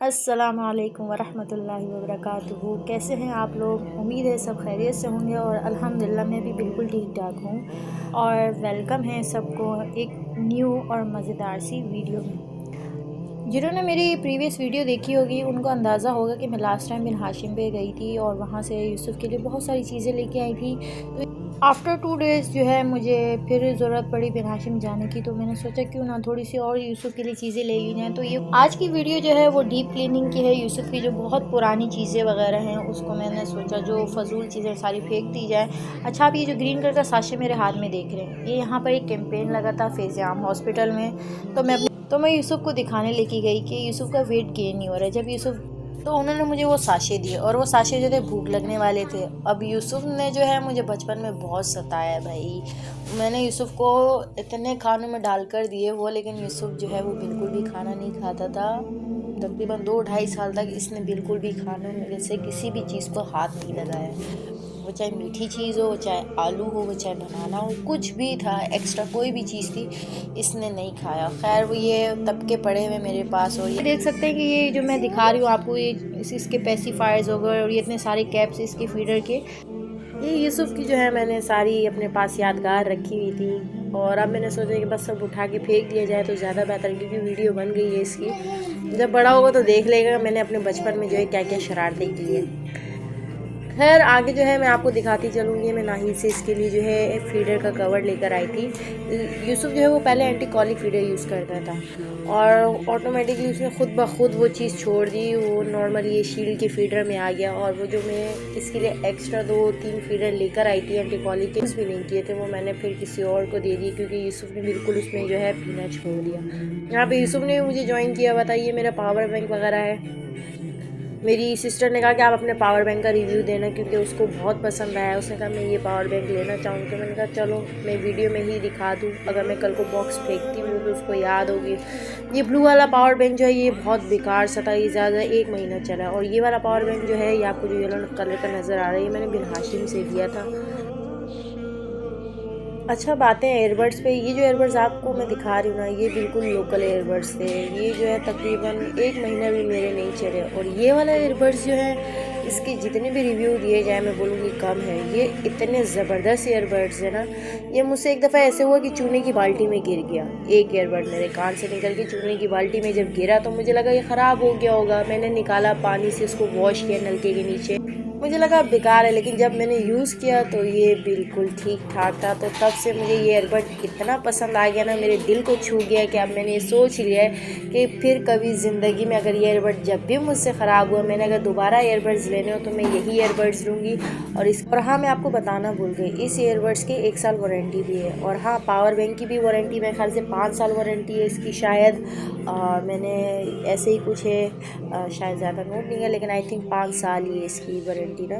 अस्सलामु अलैकुम वरहमतुल्लाहि वबरकातुहू। कैसे हैं आप लोग? उम्मीद है सब खैरियत से होंगे और अल्हम्दुलिल्लाह मैं भी बिल्कुल ठीक ठाक हूँ। और वेलकम है सबको एक न्यू और मज़ेदार सी वीडियो में। जिन्होंने मेरी प्रीवियस वीडियो देखी होगी उनको अंदाज़ा होगा कि मैं लास्ट टाइम बिन हाशिम पे गई थी और वहाँ से यूसुफ़ के लिए बहुत सारी चीज़ें लेके आई थी। तो आफ्टर 2 डेज़ जो है मुझे फिर ज़रूरत पड़ी बिन हाशिम जाने की, तो मैंने सोचा क्यों ना थोड़ी सी और यूसुफ़ के लिए चीज़ें ले ली जाएँ। तो ये आज की वीडियो जो है वो डीप क्लीनिंग की है। यूसुफ़ की जो बहुत पुरानी चीज़ें वगैरह हैं उसको मैंने सोचा जो फ़ज़ूल चीज़ें सारी फेंक दी जाए। अच्छा, आप ये जो ग्रीन कलर का साशे मेरे हाथ में देख रहे हैं, ये यहाँ पर एक कैंपेन लगा था फ़ैज़-ए-आम हॉस्पिटल में। तो मैं यूसुफ़ को दिखाने लेके गई कि यूसुफ़ का वेट गेन नहीं हो रहा है। जब यूसुफ़ तो उन्होंने मुझे वो साशे दिए और वो साशे जो थे भूख लगने वाले थे। अब यूसुफ़ ने जो है मुझे बचपन में बहुत सताया है भाई। मैंने यूसुफ़ को इतने खानों में डाल कर दिए वो, लेकिन यूसुफ़ जो है वो बिल्कुल भी खाना नहीं खाता था। तकरीबन 2 ढाई साल तक इसने बिल्कुल भी खानों में से किसी भी चीज़ को हाथ नहीं लगाया। वो चाहे मीठी चीज़ हो, चाहे आलू हो, वो चाहे बनाना हो, कुछ भी था एक्स्ट्रा कोई भी चीज़ थी इसने नहीं खाया। खैर वो ये तबके पड़े हुए मेरे पास और ये देख सकते हैं कि ये जो मैं दिखा रही हूँ आपको, ये इसके पेसिफायर्स हो गए और ये इतने सारे कैप्स इसके फीडर के। ये यूसुफ़ की जो है मैंने सारी अपने पास यादगार रखी हुई थी और अब मैंने सोचा कि बस सब उठा के फेंक दिया जाए तो ज़्यादा बेहतर, क्योंकि वीडियो बन गई है इसकी। जब बड़ा होगा तो देख लेगा मैंने अपने बचपन में जो है क्या क्या शरारतें की है। खैर आगे जो है मैं आपको दिखाती चलूँगी। मैं नाहिद से इसके लिए जो है फीडर का कवर लेकर आई थी। यूसुफ़ जो है वो पहले एंटी कॉलिक फीडर यूज़ करता था और ऑटोमेटिकली उसने खुद ब खुद वो चीज़ छोड़ दी। वो नॉर्मली ये शील्ड के फीडर में आ गया और वो जो मैं इसके लिए एक्स्ट्रा 2-3 फीडर लेकर आई थी एंटी कॉलिक के, भी नहीं किए थे, वो मैंने फिर किसी और को दे दिए क्योंकि यूसुफ़ ने बिल्कुल उसमें जो है पीना छोड़ दिया। यहाँ पे यूसुफ़ ने मुझे ज्वाइन किया हुआ था। ये मेरा पावर बैंक वगैरह है। मेरी सिस्टर ने कहा कि आप अपने पावर बैंक का रिव्यू देना क्योंकि उसको बहुत पसंद आया। उसने कहा मैं ये पावर बैंक लेना चाहूँगी। तो मैंने कहा चलो मैं वीडियो में ही दिखा दूँ, अगर मैं कल को बॉक्स फेंकती हूँ तो उसको याद होगी। ये ब्लू वाला पावर बैंक जो है ये बहुत बेकार सा था, ये ज़्यादा 1 महीना चला। और ये वाला पावर बैंक जो है ये आपको जो येलो कलर का नज़र आ रहा है, ये मैंने बिन हाशिम से लिया था। अच्छा, बातें एयरबड्स पे। ये जो एयरबड्स आपको मैं दिखा रही हूँ ना, ये बिल्कुल लोकल एयरबड्स थे। ये जो है तकरीबन 1 महीना भी मेरे नहीं चले। और ये वाला एयरबड्स जो है इसके जितने भी रिव्यू दिए जाए मैं बोलूँगी कम है। ये इतने ज़बरदस्त एयरबड्स है ना। ये मुझसे एक दफ़ा ऐसे हुआ कि चूने की बाल्टी में गिर गया। एक एयरबड मेरे कान से निकल के चूने की बाल्टी में जब गिरा तो मुझे लगा ये ख़राब हो गया होगा। मैंने निकाला, पानी से इसको वॉश किया नलके के नीचे, मुझे लगा बेकार है, लेकिन जब मैंने यूज़ किया तो ये बिल्कुल ठीक ठाक था। तो तब से मुझे ये एयरबड इतना पसंद आ गया ना, मेरे दिल को छू गया कि अब मैंने ये सोच लिया है कि फिर कभी ज़िंदगी में अगर ये एयरबड जब भी मुझसे ख़राब हुआ, मैंने अगर दोबारा एयरबड्स लेने हो तो मैं यही एयरबड्स लूँगी। और हाँ, मैं आपको बताना भूल गई, इस एयरबड्स के 1 साल वारंटी भी है। और हाँ, पावर बैंक की भी वारंटी मेरे ख्याल से 5 साल वारंटी है इसकी शायद। मैंने ऐसे ही कुछ है, शायद ज़्यादा नोट नहीं है, लेकिन आई थिंक 5 साल ही है इसकी वारंटी ना।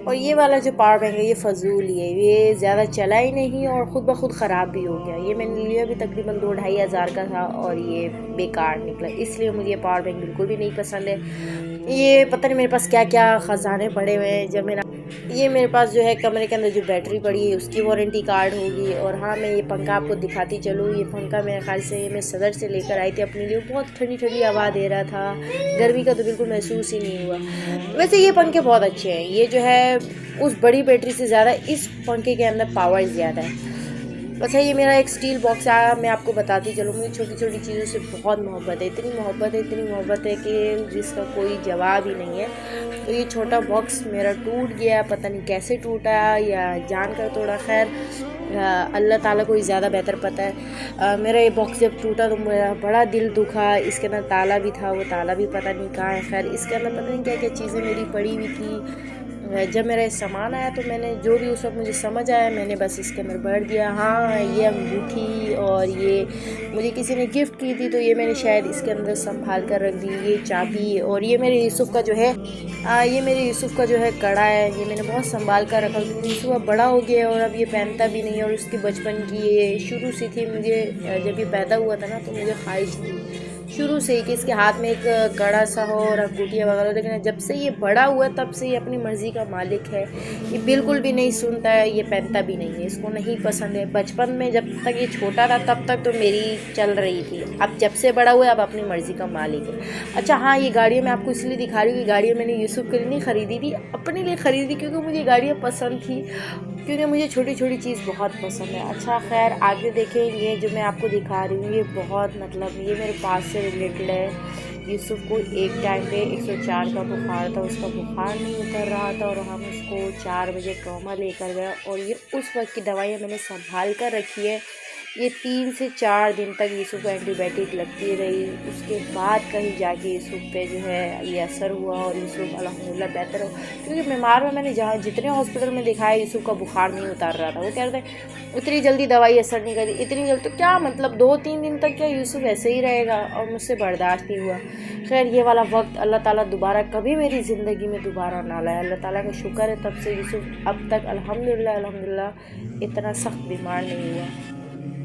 और ये वाला जो पावर बैंक है ये फ़जूल ही है, ये ज़्यादा चला ही नहीं और ख़ुद ब खुद ख़राब भी हो गया। ये मैंने लिया भी तकरीबन 2-ढाई हज़ार का था और ये बेकार निकला, इसलिए मुझे ये पावर बैंक बिल्कुल भी नहीं पसंद है। ये पता नहीं मेरे पास क्या क्या ख़जाने पड़े हुए हैं। जब मेरा ये मेरे पास जो है कमरे के अंदर जो बैटरी पड़ी है उसकी वारंटी कार्ड होगी। और हाँ, मैं ये पंखा आपको दिखाती चलूँ। ये पंखा मेरे ख्याल से ये मैं सदर से लेकर आई थी अपने लिए, बहुत ठंडी ठंडी हवा दे रहा था, गर्मी का तो बिल्कुल महसूस ही नहीं हुआ। वैसे ये पंखे बहुत अच्छे हैं। ये जो है उस बड़ी बैटरी से ज़्यादा इस पंखे के अंदर पावर ज़्यादा है। अच्छा, ये मेरा एक स्टील बॉक्स आया, मैं आपको बताती चलूँ। मुझे छोटी छोटी चीज़ों से बहुत मोहब्बत है, इतनी मोहब्बत है कि जिसका कोई जवाब ही नहीं है। तो ये छोटा बॉक्स मेरा टूट गया, पता नहीं कैसे टूटा या जान कर तोड़ा। खैर अल्लाह ताला को ही ज़्यादा बेहतर पता है। मेरा ये बॉक्स जब टूटा तो मेरा बड़ा दिल दुखा। इसके अंदर ताला भी था, वो ताला भी पता नहीं कहाँ है। खैर इसके अंदर पता नहीं क्या क्या चीज़ें मेरी पड़ी हुई थी। जब मेरा ये सामान आया तो मैंने जो भी उस वक्त मुझे समझ आया मैंने बस इसके अंदर भर दिया। हाँ, ये अंगूठी और ये मुझे किसी ने गिफ्ट की थी तो ये मैंने शायद इसके अंदर संभाल कर रख दी। ये चाबी और ये मेरे यूसुफ़ का जो है ये मेरे यूसुफ़ का जो है कड़ा है, ये मैंने बहुत संभाल कर रखा क्योंकि यूसुफ़ अब बड़ा हो गया और अब ये पहनता भी नहीं है। और उसकी बचपन की ये शुरू से थी, मुझे जब ये पैदा हुआ था ना तो मुझे ख्वाहिश थी शुरू से ही कि इसके हाथ में एक कड़ा सा हो और अंगूठियाँ वगैरह, लेकिन जब से ये बड़ा हुआ तब से ये अपनी मर्ज़ी का मालिक है। ये बिल्कुल भी नहीं सुनता है, ये पहनता भी नहीं है, इसको नहीं पसंद है। बचपन में जब तक ये छोटा था तब तक तो मेरी चल रही थी, अब जब से बड़ा हुआ है अब अपनी मर्ज़ी का मालिक है। अच्छा हाँ, ये गाड़ियाँ मैं आपको इसलिए दिखा रही हूँ कि गाड़ियाँ मैंने यूसुफ के लिए नहीं ख़रीदी थी, अपने लिए ख़रीदी क्योंकि मुझे गाड़ियाँ पसंद थी, क्योंकि मुझे छोटी छोटी चीज़ बहुत पसंद है। अच्छा खैर आगे देखें, ये जो मैं आपको दिखा रही हूँ ये बहुत मतलब ये मेरे पास से रिलेटेड है। यूसुफ को एक टाइम पे 104 का बुखार था, उसका बुखार नहीं उतर रहा था और हम उसको 4 बजे ट्रॉमा लेकर गए और ये उस वक्त की दवाइयाँ मैंने संभाल कर रखी है। ये 3 से 4 दिन तक यूसुफ को एंटीबायोटिक लगती रही, उसके बाद कहीं जाके यूसुफ पे जो है ये असर हुआ और यूसुफ अल्हम्दुलिल्लाह बेहतर हो। क्योंकि बीमार में मैंने जहाँ जितने हॉस्पिटल में दिखाया यूसुफ का बुखार नहीं उतार रहा था। वो कह रहे थे उतनी जल्दी दवाई असर नहीं करी, इतनी जल्दी तो क्या मतलब 2-3 दिन तक क्या यूसुफ ऐसे ही रहेगा, और मुझसे बर्दाश्त नहीं हुआ। खैर ये वाला वक्त अल्लाह ताला दोबारा कभी मेरी ज़िंदगी में दोबारा ना लाए। अल्लाह ताला का शुक्र है तब से यूसुफ अब तक अल्हम्दुलिल्लाह इतना सख्त बीमार नहीं हुआ।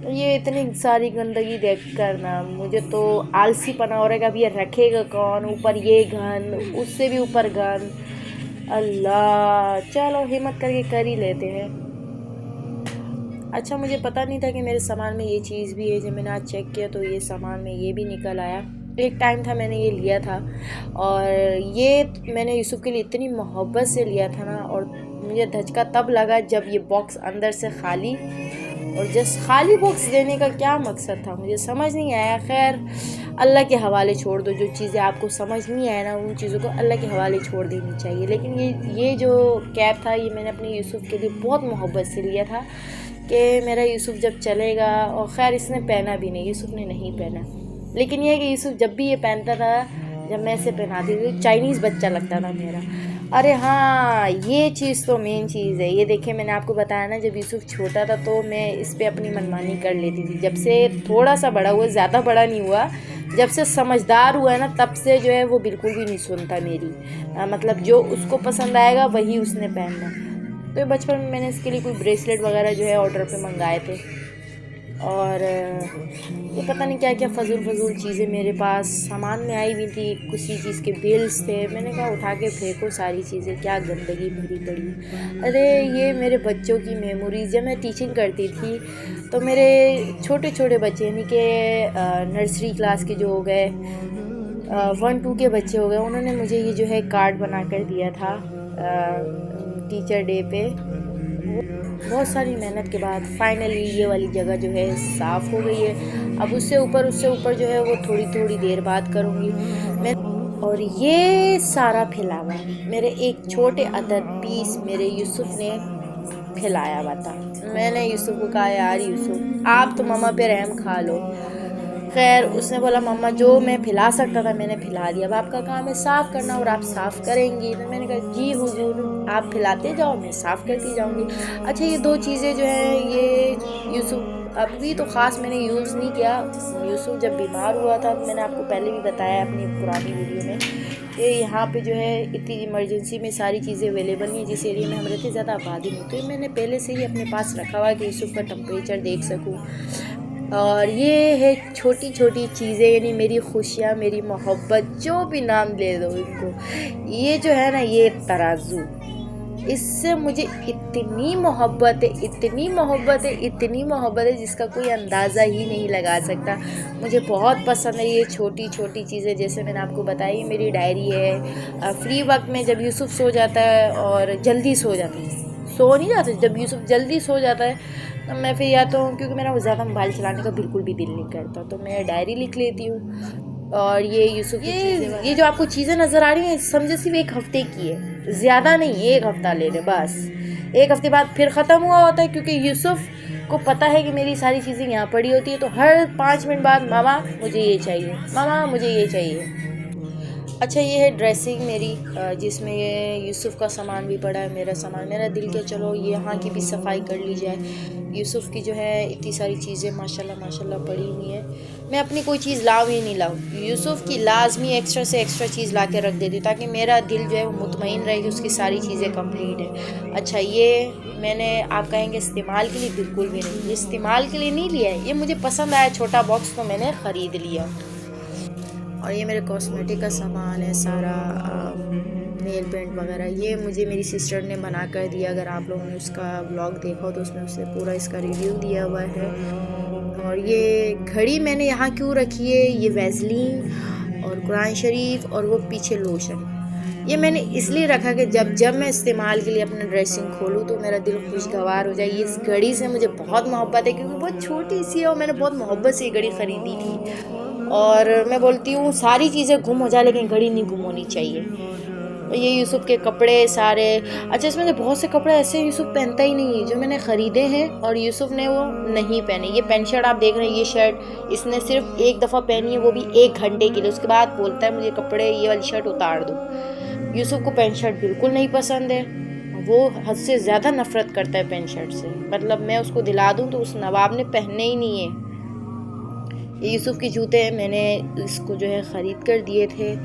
तो ये इतनी सारी गंदगी देख कर ना मुझे तो आलसी पना हो रहा है कि अब ये रखेगा कौन, ऊपर ये घन, उससे भी ऊपर घन। अल्लाह चलो हिम्मत करके कर ही लेते हैं। अच्छा मुझे पता नहीं था कि मेरे सामान में ये चीज़ भी है, जब मैंने आज चेक किया तो ये सामान में ये भी निकल आया। एक टाइम था मैंने ये लिया था और ये मैंने यूसुफ के लिए इतनी मोहब्बत से लिया था ना, और मुझे धचका तब लगा जब ये बॉक्स अंदर से खाली, और जस्ट खाली बॉक्स देने का क्या मकसद था मुझे समझ नहीं आया। खैर अल्लाह के हवाले छोड़ दो, जो चीज़ें आपको समझ नहीं आए ना उन चीज़ों को अल्लाह के हवाले छोड़ देनी चाहिए। लेकिन ये जो कैप था ये मैंने अपने यूसुफ के लिए बहुत मोहब्बत से लिया था कि मेरा यूसुफ जब चलेगा, और ख़ैर इसने पहना भी नहीं, यूसुफ ने नहीं पहना। लेकिन यह है कि यूसुफ जब भी ये पहनता था, जब मैं इसे पहनाती थी चाइनीज़ बच्चा लगता था मेरा। अरे हाँ ये चीज़ तो मेन चीज़ है। ये देखिए मैंने आपको बताया ना जब यूसुफ छोटा था तो मैं इस पे अपनी मनमानी कर लेती थी। जब से थोड़ा सा बड़ा हुआ, ज़्यादा बड़ा नहीं हुआ, जब से समझदार हुआ है ना तब से जो है वो बिल्कुल भी नहीं सुनता मेरी। मतलब जो उसको पसंद आएगा वही उसने पहनना। तो बचपन में मैंने इसके लिए कोई ब्रेसलेट वगैरह जो है ऑर्डर पे मंगाए थे, और ये पता नहीं क्या क्या फजूल चीज़ें मेरे पास सामान में आई हुई थी। किसी चीज़ के बिल्स थे, मैंने कहा उठा के फेंको सारी चीज़ें, क्या गंदगी भरी पड़ी। अरे ये मेरे बच्चों की मेमोरीज, जब मैं टीचिंग करती थी तो मेरे छोटे छोटे बच्चे यानी कि नर्सरी क्लास के जो हो गए, 1-2 के बच्चे हो गए, उन्होंने मुझे ये जो है कार्ड बना कर दिया था टीचर डे पे। बहुत सारी मेहनत के बाद फाइनली ये वाली जगह जो है साफ़ हो गई है। अब उससे ऊपर जो है वो थोड़ी थोड़ी देर बाद करूँगी मैं। और ये सारा फैलावा मेरे एक छोटे अदद पीस मेरे यूसुफ ने फैलाया हुआ था। मैंने यूसुफ को कहा यार यूसुफ आप तो मम्मा पे रहम खा लो। खैर उसने बोला मम्मा जो मैं फैला सकता था मैंने फैला दिया, अब आपका काम है साफ़ करना और आप साफ़ करेंगी। तो मैंने कहा जी हुजूर आप फैलाते जाओ मैं साफ़ करती जाऊंगी। अच्छा ये 2 चीज़ें जो हैं ये यूसुफ अभी तो ख़ास मैंने यूज़ नहीं किया। यूसुफ जब बीमार हुआ था मैंने आपको पहले भी बताया अपनी पुरानी वीडियो में कि यहाँ पे जो है इतनी इमरजेंसी में सारी चीज़ें अवेलेबल नहीं है, जिस एरिया में हम रहते ज़्यादा आबादी नहीं, तो मैंने पहले से ही अपने पास रखा हुआ है कि यूसुफ का टेम्परेचर देख सकूँ। और ये है छोटी छोटी चीज़ें यानी मेरी खुशियाँ, मेरी मोहब्बत, जो भी नाम ले दो इनको। ये जो है ना ये तराजू, इससे मुझे इतनी मोहब्बत है, इतनी मोहब्बत है, इतनी मोहब्बत है जिसका कोई अंदाज़ा ही नहीं लगा सकता। मुझे बहुत पसंद है ये छोटी छोटी चीज़ें। जैसे मैंने आपको बताई मेरी डायरी है। फ्री वक्त में जब यूसुफ सो जाता है और जल्दी सो जाता है, सो नहीं जाता, जब यूसुफ जल्दी सो जाता है तो मैं फिर या तो क्योंकि मेरा ज़्यादा मोबाइल चलाने का बिल्कुल भी दिल नहीं करता तो मैं डायरी लिख लेती हूँ। और ये यूसुफ ये जो आपको चीज़ें नज़र आ रही हैं समझे सिर्फ 1 हफ़्ते की है, ज़्यादा नहीं, 1 हफ़्ता ले ले बस। 1 हफ़्ते बाद फिर ख़त्म हुआ होता है क्योंकि यूसुफ को पता है कि मेरी सारी चीज़ें यहाँ पड़ी होती है। तो हर 5 मिनट बाद मामा मुझे ये चाहिए, मामा मुझे ये चाहिए। अच्छा ये है ड्रेसिंग मेरी, जिसमें ये यूसुफ का सामान भी पड़ा है, मेरा सामान। मेरा दिल के चलो यहाँ की भी सफाई कर ली जाए। यूसुफ की जो है इतनी सारी चीज़ें माशाल्लाह माशाल्लाह पड़ी हुई हैं। मैं अपनी कोई चीज़ लाऊँ ही नहीं लाऊँ, यूसुफ की लाजमी एक्स्ट्रा से एक्स्ट्रा चीज़ ला के रख देती हूँ ताकि मेरा दिल जो है वो मुतमईन रहे कि उसकी सारी चीज़ें कंप्लीट है। अच्छा ये मैंने आप कहेंगे इस्तेमाल के लिए, बिल्कुल भी नहीं, इस्तेमाल के लिए नहीं लिया है, ये मुझे पसंद आया छोटा बॉक्स तो मैंने ख़रीद लिया। और ये मेरे कॉस्मेटिक का सामान है सारा, नेल पेंट वगैरह, ये मुझे मेरी सिस्टर ने बना कर दिया। अगर आप लोगों ने उसका व्लॉग देखा हो तो उसमें उसने पूरा इसका रिव्यू दिया हुआ है। और ये घड़ी मैंने यहाँ क्यों रखी है, ये वैसलीन और कुरान शरीफ और वो पीछे लोशन, ये मैंने इसलिए रखा कि जब मैं इस्तेमाल के लिए अपना ड्रेसिंग खोलूँ तो मेरा दिल खुशगवार हो जाए। ये इस घड़ी से मुझे बहुत मोहब्बत है क्योंकि बहुत छोटी सी है और मैंने बहुत मोहब्बत से ये घड़ी ख़रीदी थी। और मैं बोलती हूँ सारी चीज़ें गुम हो जाए लेकिन घड़ी नहीं गुम होनी चाहिए। ये यूसुफ के कपड़े सारे, अच्छा इसमें से बहुत से कपड़े ऐसे यूसुफ पहनता ही नहीं है जो मैंने ख़रीदे हैं और यूसुफ ने वो नहीं पहने। ये पैंट शर्ट आप देख रहे हैं, ये शर्ट इसने सिर्फ एक दफ़ा पहनी है, वो भी 1 घंटे के लिए। उसके बाद बोलता है मुझे कपड़े ये वाली शर्ट उतार दो। यूसुफ को पैंट शर्ट बिल्कुल नहीं पसंद है, वो हद से ज़्यादा नफ़रत करता है पैंट शर्ट से। मतलब मैं उसको दिला दूँ तो उस नवाब ने पहनने ही नहीं है। ये यूसुफ के जूते मैंने इसको जो है ख़रीद कर दिए थे,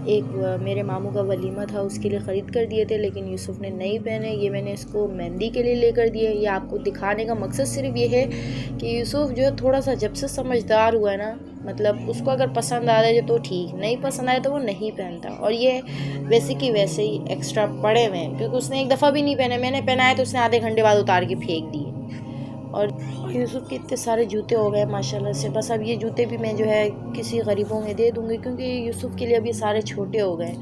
एक मेरे मामू का वलीमा था उसके लिए ख़रीद कर दिए थे, लेकिन यूसुफ ने नहीं पहने। ये मैंने इसको मेहंदी के लिए लेकर दिए। ये आपको दिखाने का मकसद सिर्फ ये है कि यूसुफ जो है थोड़ा सा जब से समझदार हुआ है ना, मतलब उसको अगर पसंद आ जाए तो ठीक, नहीं पसंद आए तो वो नहीं पहनता। और ये वैसे कि वैसे ही एक्स्ट्रा पड़े हुए हैं क्योंकि उसने एक दफ़ा भी नहीं पहने, मैंने पहनाए तो उसने आधे घंटे बाद उतार के फेंक दिए। और यूसुफ के इतने सारे जूते हो गए माशाल्लाह से, बस अब ये जूते भी मैं जो है किसी गरीबों में दे दूँगी क्योंकि यूसुफ के लिए अब ये सारे छोटे हो गए।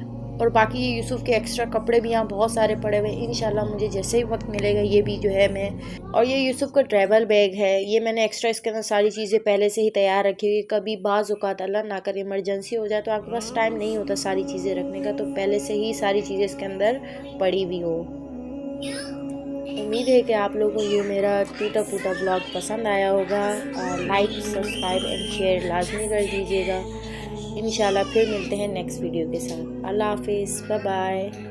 और बाकी ये यूसुफ के एक्स्ट्रा कपड़े भी यहाँ बहुत सारे पड़े हुए हैं, इंशाल्लाह मुझे जैसे ही वक्त मिलेगा ये भी जो है मैं। और ये यूसुफ का ट्रैवल बैग है, ये मैंने एक्स्ट्रा इसके अंदर सारी चीज़ें पहले से ही तैयार रखी हुई। कभी बाज़ औक़ात अल्लाह ना करे इमरजेंसी हो जाए तो आपके पास टाइम नहीं होता सारी चीज़ें रखने का, तो पहले से ही सारी चीज़ें इसके अंदर पड़ी हुई हो। उम्मीद है कि आप लोगों को ये मेरा टूटा फूटा ब्लॉग पसंद आया होगा। लाइक सब्सक्राइब एंड शेयर लाजमी कर दीजिएगा। इंशाल्लाह फिर मिलते हैं नेक्स्ट वीडियो के साथ। अल्लाह हाफिज़, बाय बाय।